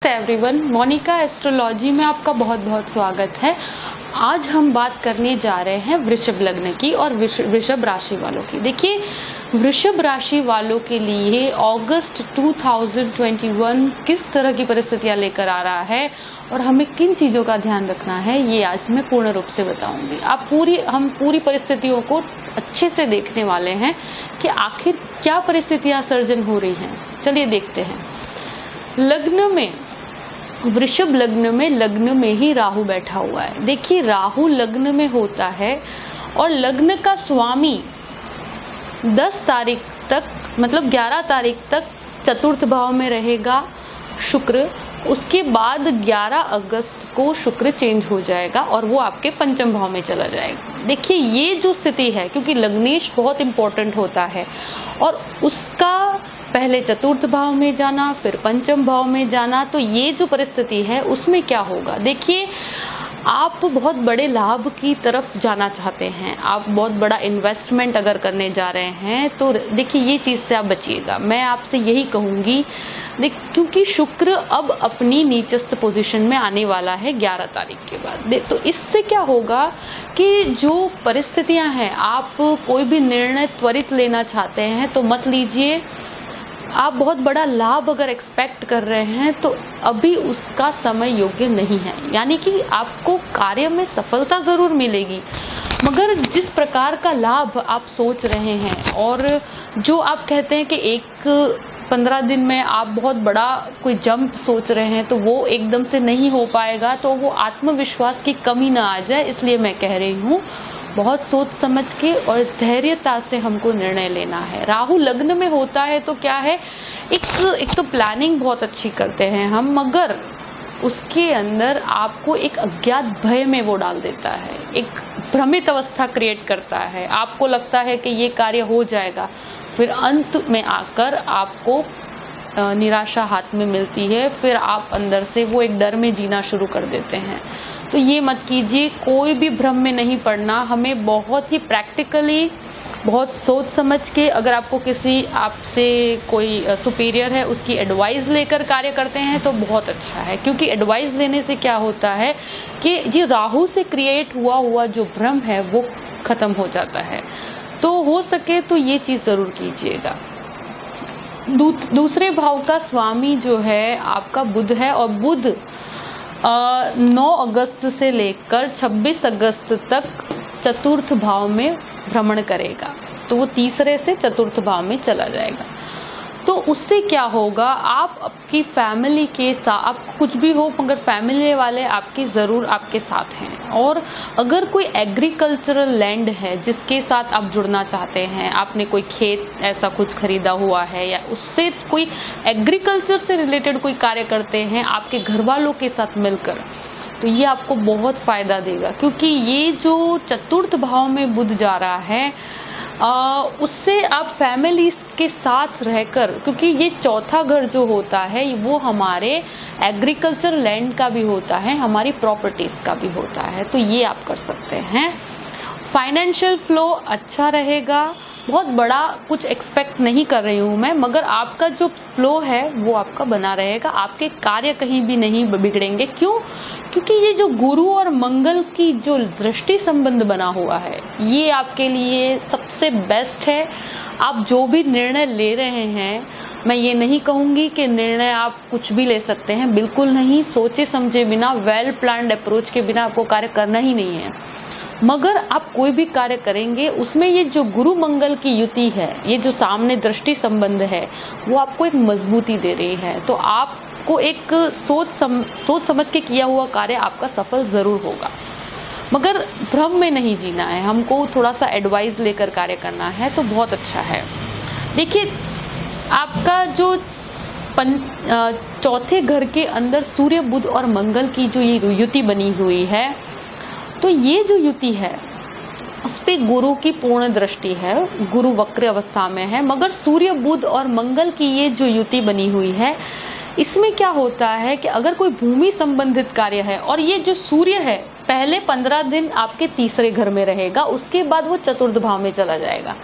Everyone, Monika astrology में आपका बहुत बहुत स्वागत है। आज हम बात करने जा रहे हैं वृषभ लग्न की और वृषभ राशि वालों की। देखिए, वृषभ राशि वालों के लिए अगस्त 2021 किस तरह की परिस्थितियां लेकर आ रहा है और हमें किन चीज़ों का ध्यान रखना है, ये आज मैं पूर्ण रूप से बताऊंगी। हम पूरी परिस्थितियों को अच्छे से देखने वाले हैं कि आखिर क्या परिस्थितियां सर्जन हो रही हैं। चलिए देखते हैं। लग्न में, वृषभ लग्न में ही राहु बैठा हुआ है। देखिए, राहु लग्न में होता है और लग्न का स्वामी 10 तारीख तक, मतलब 11 तारीख तक चतुर्थ भाव में रहेगा शुक्र। उसके बाद 11 अगस्त को शुक्र चेंज हो जाएगा और वो आपके पंचम भाव में चला जाएगा। देखिए, ये जो स्थिति है, क्योंकि लग्नेश बहुत इंपॉर्टेंट होता है और उसका पहले चतुर्थ भाव में जाना, फिर पंचम भाव में जाना, तो ये जो परिस्थिति है उसमें क्या होगा। देखिए, आप बहुत बड़े लाभ की तरफ जाना चाहते हैं, आप बहुत बड़ा इन्वेस्टमेंट अगर करने जा रहे हैं तो देखिए ये चीज़ से आप बचिएगा। मैं आपसे यही कहूँगी, क्योंकि शुक्र अब अपनी नीचस्थ पोजीशन में आने वाला है 11 तारीख के बाद। तो इससे क्या होगा कि जो परिस्थितियां हैं, आप कोई भी निर्णय त्वरित लेना चाहते हैं तो मत लीजिए। आप बहुत बड़ा लाभ अगर एक्सपेक्ट कर रहे हैं तो अभी उसका समय योग्य नहीं है। यानी कि आपको कार्य में सफलता जरूर मिलेगी, मगर जिस प्रकार का लाभ आप सोच रहे हैं और जो आप कहते हैं कि 15 दिन में आप बहुत बड़ा कोई जंप सोच रहे हैं, तो वो एकदम से नहीं हो पाएगा। तो वो आत्मविश्वास की कमी ना आ जाए, इसलिए मैं कह रही हूँ, बहुत सोच समझ के और धैर्यता से हमको निर्णय लेना है। राहु लग्न में होता है तो क्या है, एक तो प्लानिंग बहुत अच्छी करते हैं हम, मगर उसके अंदर आपको एक अज्ञात भय में वो डाल देता है, एक भ्रमित अवस्था क्रिएट करता है। आपको लगता है कि ये कार्य हो जाएगा, फिर अंत में आकर आपको निराशा हाथ में मिलती है, फिर आप अंदर से वो एक डर में जीना शुरू कर देते हैं। तो ये मत कीजिए, कोई भी भ्रम में नहीं पड़ना। हमें बहुत ही प्रैक्टिकली, बहुत सोच समझ के, अगर आपको आपसे कोई सुपीरियर है उसकी एडवाइस लेकर कार्य करते हैं तो बहुत अच्छा है। क्योंकि एडवाइस लेने से क्या होता है कि ये राहु से क्रिएट हुआ जो भ्रम है वो खत्म हो जाता है। तो हो सके तो ये चीज जरूर कीजिएगा। दूसरे भाव का स्वामी जो है आपका बुध है और बुध 9 अगस्त से लेकर 26 अगस्त तक चतुर्थ भाव में भ्रमण करेगा। तो वो तीसरे से चतुर्थ भाव में चला जाएगा। तो उससे क्या होगा, आप आपकी फैमिली के साथ, आप कुछ भी हो मगर फैमिली वाले आपके जरूर आपके साथ हैं। और अगर कोई एग्रीकल्चरल लैंड है जिसके साथ आप जुड़ना चाहते हैं, आपने कोई खेत ऐसा कुछ खरीदा हुआ है या उससे कोई एग्रीकल्चर से रिलेटेड कोई कार्य करते हैं आपके घर वालों के साथ मिलकर, तो ये आपको बहुत फायदा देगा। क्योंकि ये जो चतुर्थ भाव में बुध जा रहा है, उससे आप फैमिली के साथ रहकर, क्योंकि ये चौथा घर जो होता है वो हमारे एग्रीकल्चर लैंड का भी होता है, हमारी प्रॉपर्टीज का भी होता है, तो ये आप कर सकते हैं। फाइनेंशियल फ्लो अच्छा रहेगा। बहुत बड़ा कुछ एक्सपेक्ट नहीं कर रही हूँ मैं, मगर आपका जो फ्लो है वो आपका बना रहेगा। आपके कार्य कहीं भी नहीं बिगड़ेंगे। क्यों? क्योंकि ये जो गुरु और मंगल की जो दृष्टि संबंध बना हुआ है, ये आपके लिए सबसे बेस्ट है। आप जो भी निर्णय ले रहे हैं, मैं ये नहीं कहूंगी कि निर्णय आप कुछ भी ले सकते हैं, बिल्कुल नहीं। सोचे समझे बिना, वेल प्लान्ड अप्रोच के बिना आपको कार्य करना ही नहीं है। मगर आप कोई भी कार्य करेंगे उसमें ये जो गुरु मंगल की युति है, ये जो सामने दृष्टि संबंध है, वो आपको एक मजबूती दे रही है। तो आपको एक सोच समझ के किया हुआ कार्य आपका सफल जरूर होगा, मगर भ्रम में नहीं जीना है। हमको थोड़ा सा एडवाइस लेकर कार्य करना है, तो बहुत अच्छा है। देखिए, आपका जो चौथे घर के अंदर सूर्य बुध और मंगल की जो ये युति बनी हुई है, तो ये जो युति है उस पे गुरु की पूर्ण दृष्टि है, गुरु वक्र अवस्था में है। मगर सूर्य बुध और मंगल की ये जो युति बनी हुई है, इसमें क्या होता है कि अगर कोई भूमि संबंधित कार्य है, और ये जो सूर्य है पहले 15 दिन आपके तीसरे घर में रहेगा, उसके बाद वो चतुर्थ भाव में चला जाएगा।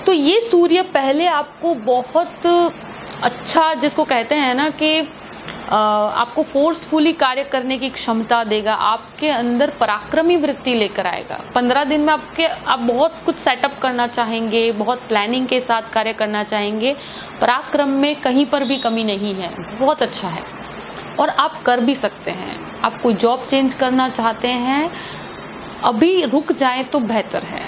तो ये सूर्य पहले आपको बहुत अच्छा, जिसको कहते हैं ना कि आपको फोर्सफुली कार्य करने की क्षमता देगा, आपके अंदर पराक्रमी वृत्ति लेकर आएगा। 15 दिन में आप बहुत कुछ सेटअप करना चाहेंगे, बहुत प्लानिंग के साथ कार्य करना चाहेंगे। पराक्रम में कहीं पर भी कमी नहीं है, बहुत अच्छा है और आप कर भी सकते हैं। आप कोई जॉब चेंज करना चाहते हैं, अभी रुक जाए तो बेहतर है।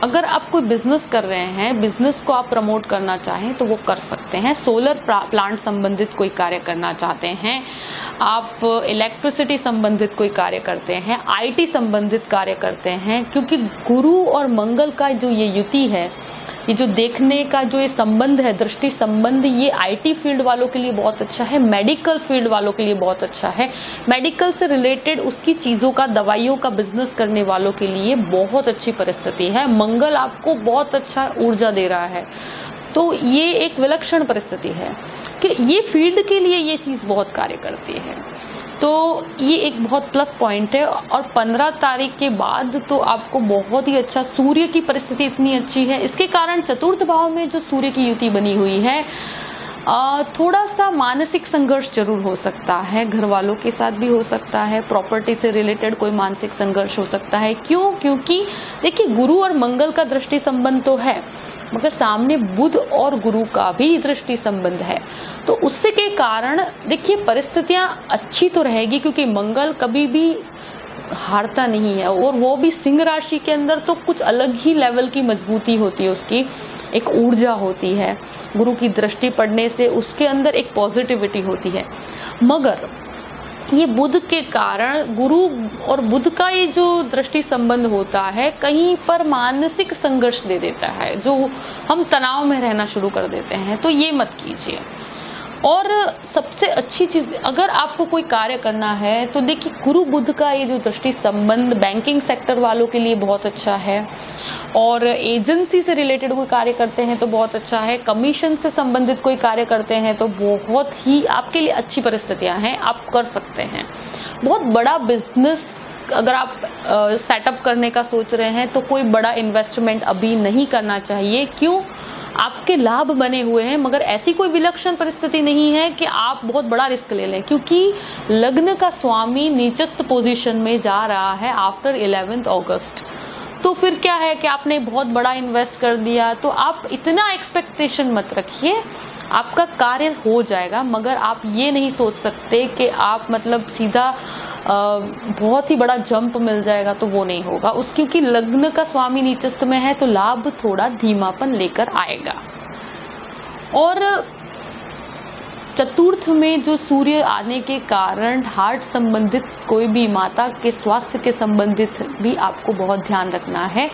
अगर आप कोई बिजनेस कर रहे हैं, बिजनेस को आप प्रमोट करना चाहें तो वो कर सकते हैं। सोलर प्लांट संबंधित कोई कार्य करना चाहते हैं, आप इलेक्ट्रिसिटी संबंधित कोई कार्य करते हैं, आईटी संबंधित कार्य करते हैं, क्योंकि गुरु और मंगल का जो ये युति है, ये जो देखने का जो ये संबंध है, दृष्टि संबंध, ये आईटी फील्ड वालों के लिए बहुत अच्छा है, मेडिकल फील्ड वालों के लिए बहुत अच्छा है। मेडिकल से रिलेटेड उसकी चीजों का, दवाइयों का बिजनेस करने वालों के लिए बहुत अच्छी परिस्थिति है। मंगल आपको बहुत अच्छा ऊर्जा दे रहा है, तो ये एक विलक्षण परिस्थिति है कि ये फील्ड के लिए ये चीज बहुत कार्य करती है। तो ये एक बहुत प्लस पॉइंट है। और 15 तारीख के बाद तो आपको बहुत ही अच्छा, सूर्य की परिस्थिति इतनी अच्छी है, इसके कारण चतुर्थ भाव में जो सूर्य की युति बनी हुई है, थोड़ा सा मानसिक संघर्ष जरूर हो सकता है, घर वालों के साथ भी हो सकता है, प्रॉपर्टी से रिलेटेड कोई मानसिक संघर्ष हो सकता है। क्यों? क्योंकि देखिए गुरु और मंगल का दृष्टि संबंध तो है, मगर सामने बुध और गुरु का भी दृष्टि संबंध है, तो उससे के कारण देखिए परिस्थितियां अच्छी तो रहेगी, क्योंकि मंगल कभी भी हारता नहीं है और वो भी सिंह राशि के अंदर, तो कुछ अलग ही लेवल की मजबूती होती है, उसकी एक ऊर्जा होती है। गुरु की दृष्टि पड़ने से उसके अंदर एक पॉजिटिविटी होती है। मगर ये बुध के कारण, गुरु और बुध का ये जो दृष्टि संबंध होता है, कहीं पर मानसिक संघर्ष दे देता है, जो हम तनाव में रहना शुरू कर देते हैं, तो ये मत कीजिए। और सबसे अच्छी चीज, अगर आपको कोई कार्य करना है तो देखिए गुरु बुध का ये जो दृष्टि संबंध बैंकिंग सेक्टर वालों के लिए बहुत अच्छा है, और एजेंसी से रिलेटेड कोई कार्य करते हैं तो बहुत अच्छा है, कमीशन से संबंधित कोई कार्य करते हैं तो बहुत ही आपके लिए अच्छी परिस्थितियां हैं, आप कर सकते हैं। बहुत बड़ा बिजनेस अगर आप सेटअप करने का सोच रहे हैं तो कोई बड़ा इन्वेस्टमेंट अभी नहीं करना चाहिए। क्यों? आपके लाभ बने हुए हैं, मगर ऐसी कोई विलक्षण परिस्थिति नहीं है कि आप बहुत बड़ा रिस्क ले लें, क्योंकि लग्न का स्वामी नीचस्थ पोजीशन में जा रहा है आफ्टर 11 अगस्त। तो फिर क्या है कि आपने बहुत बड़ा इन्वेस्ट कर दिया, तो आप इतना एक्सपेक्टेशन मत रखिए, आपका कार्य हो जाएगा, मगर आप ये नहीं सोच सकते कि आप मतलब सीधा बहुत ही बड़ा जंप मिल जाएगा, तो वो नहीं होगा क्योंकि लग्न का स्वामी नीचस्थ में है, तो लाभ थोड़ा धीमापन लेकर आएगा। और चतुर्थ में जो सूर्य आने के कारण हार्ट संबंधित कोई भी, माता के स्वास्थ्य के संबंधित भी आपको बहुत ध्यान रखना है।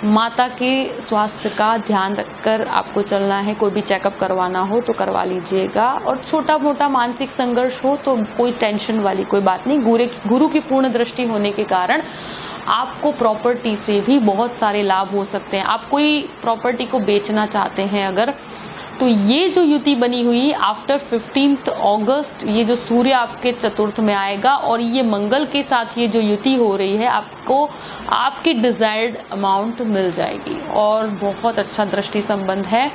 माता के स्वास्थ्य का ध्यान रखकर आपको चलना है। कोई भी चेकअप करवाना हो तो करवा लीजिएगा, और छोटा मोटा मानसिक संघर्ष हो तो कोई टेंशन वाली कोई बात नहीं। गुरु की पूर्ण दृष्टि होने के कारण आपको प्रॉपर्टी से भी बहुत सारे लाभ हो सकते हैं। आप कोई प्रॉपर्टी को बेचना चाहते हैं अगर, तो ये जो युति बनी हुई आफ्टर 15 अगस्त, ये जो सूर्य आपके चतुर्थ में आएगा और ये मंगल के साथ ये जो युति हो रही है, आपको आपकी डिजायर्ड अमाउंट मिल जाएगी और बहुत अच्छा दृष्टि संबंध है।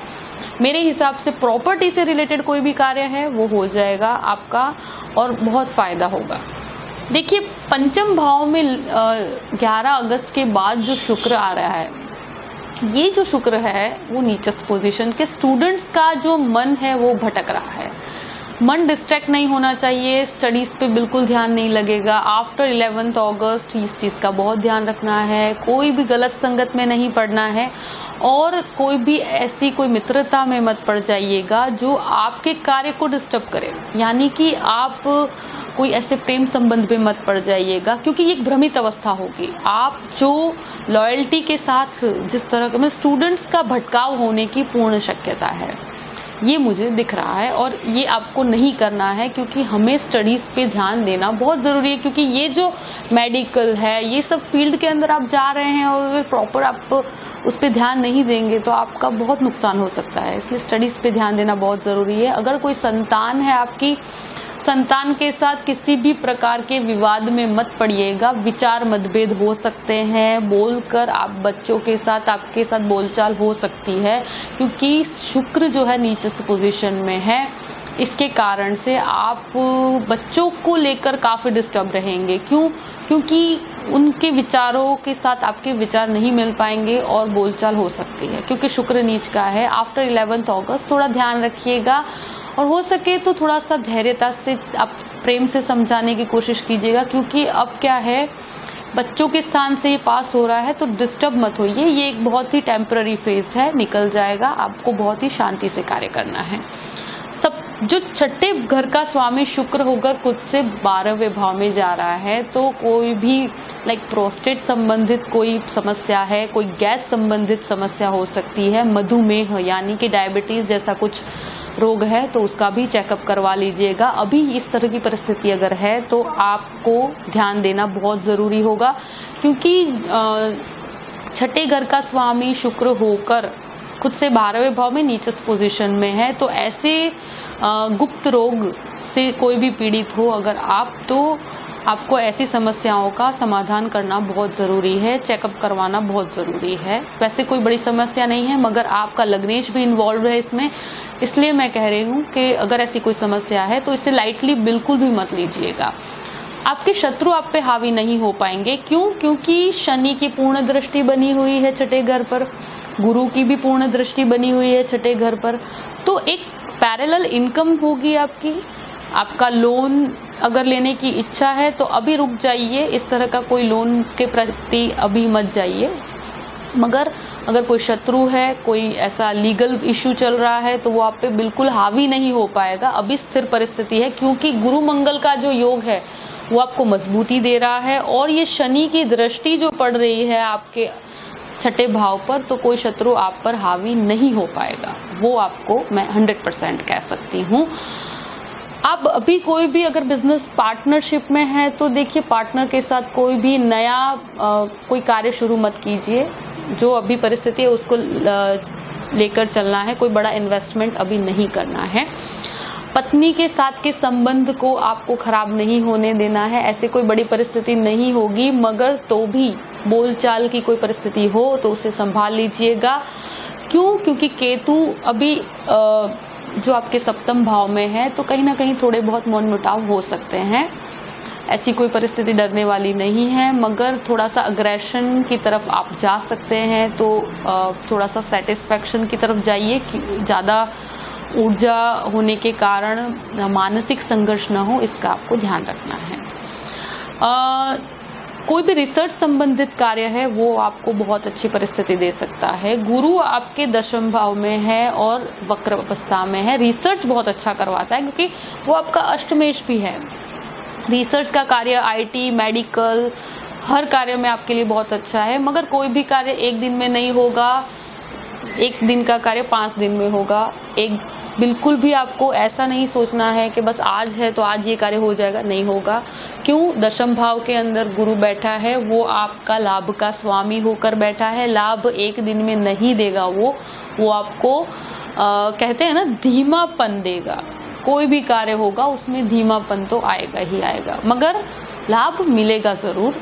मेरे हिसाब से प्रॉपर्टी से रिलेटेड कोई भी कार्य है वो हो जाएगा आपका और बहुत फायदा होगा। देखिए पंचम भाव में 11 अगस्त के बाद जो शुक्र आ रहा है, ये जो शुक्र है वो नीचस्थ पोजीशन के स्टूडेंट्स का जो मन है वो भटक रहा है। मन डिस्ट्रैक्ट नहीं होना चाहिए, स्टडीज पे बिल्कुल ध्यान नहीं लगेगा। आफ्टर 11 अगस्त इस चीज का बहुत ध्यान रखना है, कोई भी गलत संगत में नहीं पड़ना है और कोई भी ऐसी कोई मित्रता में मत पड़ जाइएगा जो आपके कार्य को डिस्टर्ब करे। यानी कि आप कोई ऐसे प्रेम संबंध में मत पड़ जाइएगा, क्योंकि ये एक भ्रमित अवस्था होगी। आप जो लॉयल्टी के साथ जिस तरह का स्टूडेंट्स का भटकाव होने की पूर्ण शक्यता है, ये मुझे दिख रहा है और ये आपको नहीं करना है, क्योंकि हमें स्टडीज पे ध्यान देना बहुत जरूरी है। क्योंकि ये जो मेडिकल है, ये सब फील्ड के अंदर आप जा रहे हैं और अगर प्रॉपर आप उस पर ध्यान नहीं देंगे तो आपका बहुत नुकसान हो सकता है। इसलिए स्टडीज पे ध्यान देना बहुत जरूरी है। अगर कोई संतान है आपकी, संतान के साथ किसी भी प्रकार के विवाद में मत पड़िएगा। विचार मतभेद हो सकते हैं, बोलकर आप बच्चों के साथ, आपके साथ बोलचाल हो सकती है, क्योंकि शुक्र जो है नीचस्थ पोजीशन में है। इसके कारण से आप बच्चों को लेकर काफ़ी डिस्टर्ब रहेंगे। क्यों? क्योंकि उनके विचारों के साथ आपके विचार नहीं मिल पाएंगे और बोलचाल हो सकती है, क्योंकि शुक्र नीच का है। आफ्टर 11 अगस्त थोड़ा ध्यान रखिएगा और हो सके तो थोड़ा सा धैर्यता से आप प्रेम से समझाने की कोशिश कीजिएगा, क्योंकि अब क्या है, बच्चों के स्थान से ये पास हो रहा है, तो डिस्टर्ब मत होइए। ये एक बहुत ही टेम्पररी फेज है, निकल जाएगा। आपको बहुत ही शांति से कार्य करना है। सब जो छठे घर का स्वामी शुक्र होकर खुद से 12वें भाव में जा रहा है, तो कोई भी प्रोस्टेट संबंधित कोई समस्या है, कोई गैस संबंधित समस्या हो सकती है, मधुमेह यानी कि डायबिटीज जैसा कुछ रोग है, तो उसका भी चेकअप करवा लीजिएगा। अभी इस तरह की परिस्थिति अगर है तो आपको ध्यान देना बहुत ज़रूरी होगा, क्योंकि छठे घर का स्वामी शुक्र होकर खुद से 12वें भाव में नीचस्थ पोजीशन में है। तो ऐसे गुप्त रोग से कोई भी पीड़ित हो अगर आप, तो आपको ऐसी समस्याओं का समाधान करना बहुत ज़रूरी है, चेकअप करवाना बहुत ज़रूरी है। वैसे कोई बड़ी समस्या नहीं है, मगर आपका लग्नेश भी इन्वॉल्व है इसमें, इसलिए मैं कह रही हूँ कि अगर ऐसी कोई समस्या है तो इसे लाइटली बिल्कुल भी मत लीजिएगा। आपके शत्रु आप पे हावी नहीं हो पाएंगे। क्यों? क्योंकि शनि की पूर्ण दृष्टि बनी हुई है छठे घर पर, गुरु की भी पूर्ण दृष्टि बनी हुई है छठे घर पर, तो एक पैरेलल इनकम होगी आपकी। आपका लोन अगर लेने की इच्छा है तो अभी रुक जाइए, इस तरह का कोई लोन के प्रति अभी मत जाइए। मगर अगर कोई शत्रु है, कोई ऐसा लीगल इश्यू चल रहा है, तो वो आप पे बिल्कुल हावी नहीं हो पाएगा। अभी स्थिर परिस्थिति है, क्योंकि गुरु मंगल का जो योग है वो आपको मजबूती दे रहा है, और ये शनि की दृष्टि जो पड़ रही है आपके छठे भाव पर, तो कोई शत्रु आप पर हावी नहीं हो पाएगा। वो आपको मैं 100% कह सकती हूँ। अब अभी कोई भी अगर बिजनेस पार्टनरशिप में है तो देखिए, पार्टनर के साथ कोई भी नया कोई कार्य शुरू मत कीजिए। जो अभी परिस्थिति है उसको लेकर चलना है, कोई बड़ा इन्वेस्टमेंट अभी नहीं करना है। पत्नी के साथ के संबंध को आपको खराब नहीं होने देना है। ऐसे कोई बड़ी परिस्थिति नहीं होगी, मगर तो भी बोलचाल की कोई परिस्थिति हो तो उसे संभाल लीजिएगा। क्यों? क्योंकि केतु अभी जो आपके सप्तम भाव में है, तो कहीं ना कहीं थोड़े बहुत मनमुटाव हो सकते हैं। ऐसी कोई परिस्थिति डरने वाली नहीं है, मगर थोड़ा सा अग्रेशन की तरफ आप जा सकते हैं, तो थोड़ा सा सेटिस्फैक्शन की तरफ जाइए। ज़्यादा ऊर्जा होने के कारण मानसिक संघर्ष न हो, इसका आपको ध्यान रखना है। कोई भी रिसर्च संबंधित कार्य है वो आपको बहुत अच्छी परिस्थिति दे सकता है। गुरु आपके 10वें भाव में है और वक्र अवस्था में है। रिसर्च बहुत अच्छा करवाता है, क्योंकि वो आपका अष्टमेश भी है। रिसर्च का कार्य, आईटी, मेडिकल, हर कार्य में आपके लिए बहुत अच्छा है। मगर कोई भी कार्य एक दिन में नहीं होगा, एक दिन का कार्य 5 दिन में होगा। बिल्कुल भी आपको ऐसा नहीं सोचना है कि बस आज है तो आज ये कार्य हो जाएगा, नहीं होगा। क्यों? 10वें भाव के अंदर गुरु बैठा है, वो आपका लाभ का स्वामी होकर बैठा है। लाभ एक दिन में नहीं देगा, वो आपको कहते हैं ना, धीमापन देगा। कोई भी कार्य होगा उसमें धीमापन तो आएगा ही आएगा, मगर लाभ मिलेगा जरूर।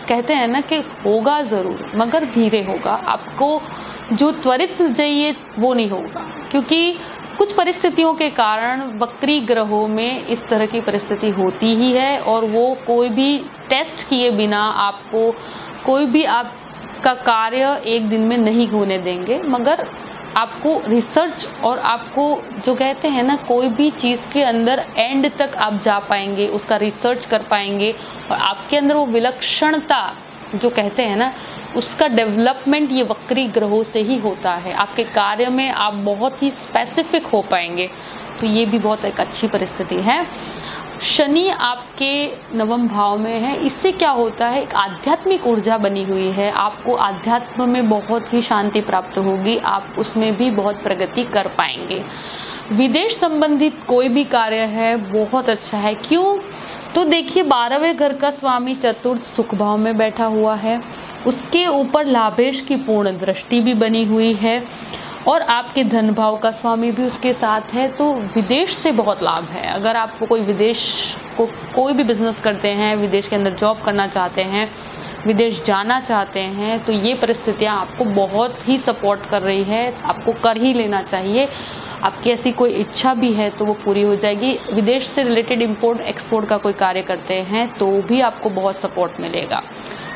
कहते हैं ना कि होगा जरूर, मगर धीरे होगा। आपको जो त्वरित चाहिए वो नहीं होगा, क्योंकि कुछ परिस्थितियों के कारण वक्री ग्रहों में इस तरह की परिस्थिति होती ही है, और वो कोई भी टेस्ट किए बिना आपको कोई भी आपका कार्य एक दिन में नहीं होने देंगे। मगर आपको रिसर्च, और आपको जो कहते हैं ना, कोई भी चीज़ के अंदर एंड तक आप जा पाएंगे, उसका रिसर्च कर पाएंगे, और आपके अंदर वो विलक्षणता जो कहते हैं ना, उसका डेवलपमेंट ये वक्री ग्रहों से ही होता है। आपके कार्य में आप बहुत ही स्पेसिफिक हो पाएंगे, तो ये भी बहुत एक अच्छी परिस्थिति है। शनि आपके 9वें भाव में है, इससे क्या होता है, एक आध्यात्मिक ऊर्जा बनी हुई है। आपको आध्यात्म में बहुत ही शांति प्राप्त होगी, आप उसमें भी बहुत प्रगति कर पाएंगे। विदेश संबंधित कोई भी कार्य है बहुत अच्छा है। क्यों? तो देखिए, 12वें घर का स्वामी चतुर्थ सुख भाव में बैठा हुआ है, उसके ऊपर लाभेश की पूर्ण दृष्टि भी बनी हुई है, और आपके धन भाव का स्वामी भी उसके साथ है। तो विदेश से बहुत लाभ है। अगर आपको कोई भी बिजनेस करते हैं, विदेश के अंदर जॉब करना चाहते हैं, विदेश जाना चाहते हैं, तो ये परिस्थितियां आपको बहुत ही सपोर्ट कर रही है, आपको कर ही लेना चाहिए। आपकी ऐसी कोई इच्छा भी है तो वो पूरी हो जाएगी। विदेश से रिलेटेड इंपोर्ट एक्सपोर्ट का कोई कार्य करते हैं तो भी आपको बहुत सपोर्ट मिलेगा।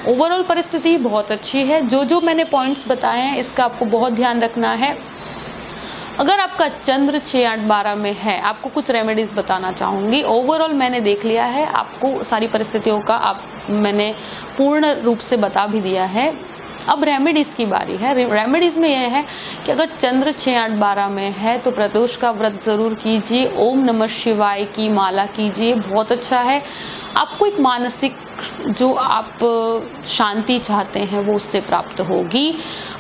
ओवरऑल परिस्थिति बहुत अच्छी है। जो जो मैंने पॉइंट्स बताए हैं इसका आपको बहुत ध्यान रखना है। अगर आपका चंद्र 6, 8, 12 में है, आपको कुछ रेमेडीज बताना चाहूंगी। ओवरऑल मैंने देख लिया है, आपको सारी परिस्थितियों का मैंने पूर्ण रूप से बता भी दिया है। अब रेमेडीज की बारी है। रेमेडीज में यह है कि अगर चंद्र 6, 8, 12 में है तो प्रदोष का व्रत जरूर कीजिए, ओम नमः शिवाय की माला कीजिए, बहुत अच्छा है। आपको एक मानसिक जो आप शांति चाहते हैं वो उससे प्राप्त होगी।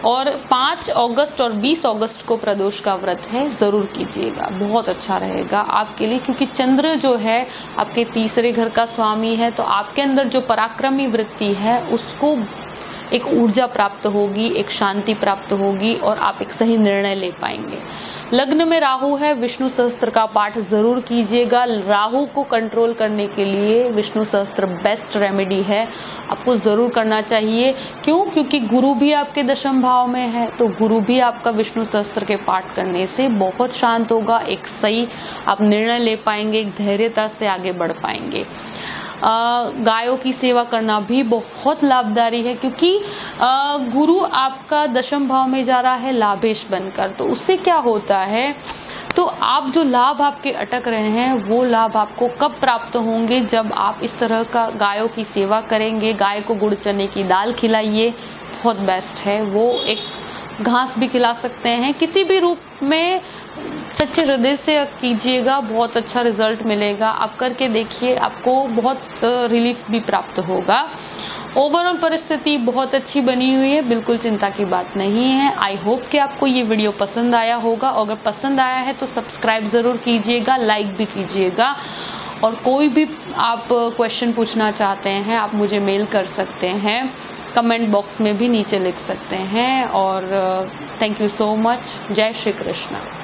और 5 अगस्त और 20 अगस्त को प्रदोष का व्रत है, जरूर कीजिएगा, बहुत अच्छा रहेगा आपके लिए, क्योंकि चंद्र जो है आपके तीसरे घर का स्वामी है, तो आपके अंदर जो पराक्रमी वृत्ति है उसको एक ऊर्जा प्राप्त होगी, एक शांति प्राप्त होगी और आप एक सही निर्णय ले पाएंगे। लग्न में राहु है, विष्णु सहस्त्र का पाठ जरूर कीजिएगा। राहु को कंट्रोल करने के लिए विष्णु सहस्त्र बेस्ट रेमेडी है, आपको जरूर करना चाहिए। क्यों? क्योंकि गुरु भी आपके दशम भाव में है, तो गुरु भी आपका विष्णु सहस्त्र के पाठ करने से बहुत शांत होगा, एक सही आप निर्णय ले पाएंगे, एक धैर्यता से आगे बढ़ पाएंगे। गायों की सेवा करना भी बहुत लाभदायी है, क्योंकि गुरु आपका दशम भाव में जा रहा है लाभेश बनकर, तो उससे क्या होता है, तो आप जो लाभ आपके अटक रहे हैं वो लाभ आपको कब प्राप्त होंगे, जब आप इस तरह का गायों की सेवा करेंगे। गाय को गुड़ चने की दाल खिलाइए, बहुत बेस्ट है वो। एक घास भी खिला सकते हैं, किसी भी रूप में सच्चे हृदय से कीजिएगा, बहुत अच्छा रिजल्ट मिलेगा। आप करके देखिए, आपको बहुत रिलीफ भी प्राप्त होगा। ओवरऑल परिस्थिति बहुत अच्छी बनी हुई है, बिल्कुल चिंता की बात नहीं है। आई होप कि आपको ये वीडियो पसंद आया होगा। अगर पसंद आया है तो सब्सक्राइब जरूर कीजिएगा, लाइक भी कीजिएगा। और कोई भी आप क्वेश्चन पूछना चाहते हैं आप मुझे मेल कर सकते हैं, कमेंट बॉक्स में भी नीचे लिख सकते हैं। और थैंक यू सो मच। जय श्री कृष्ण।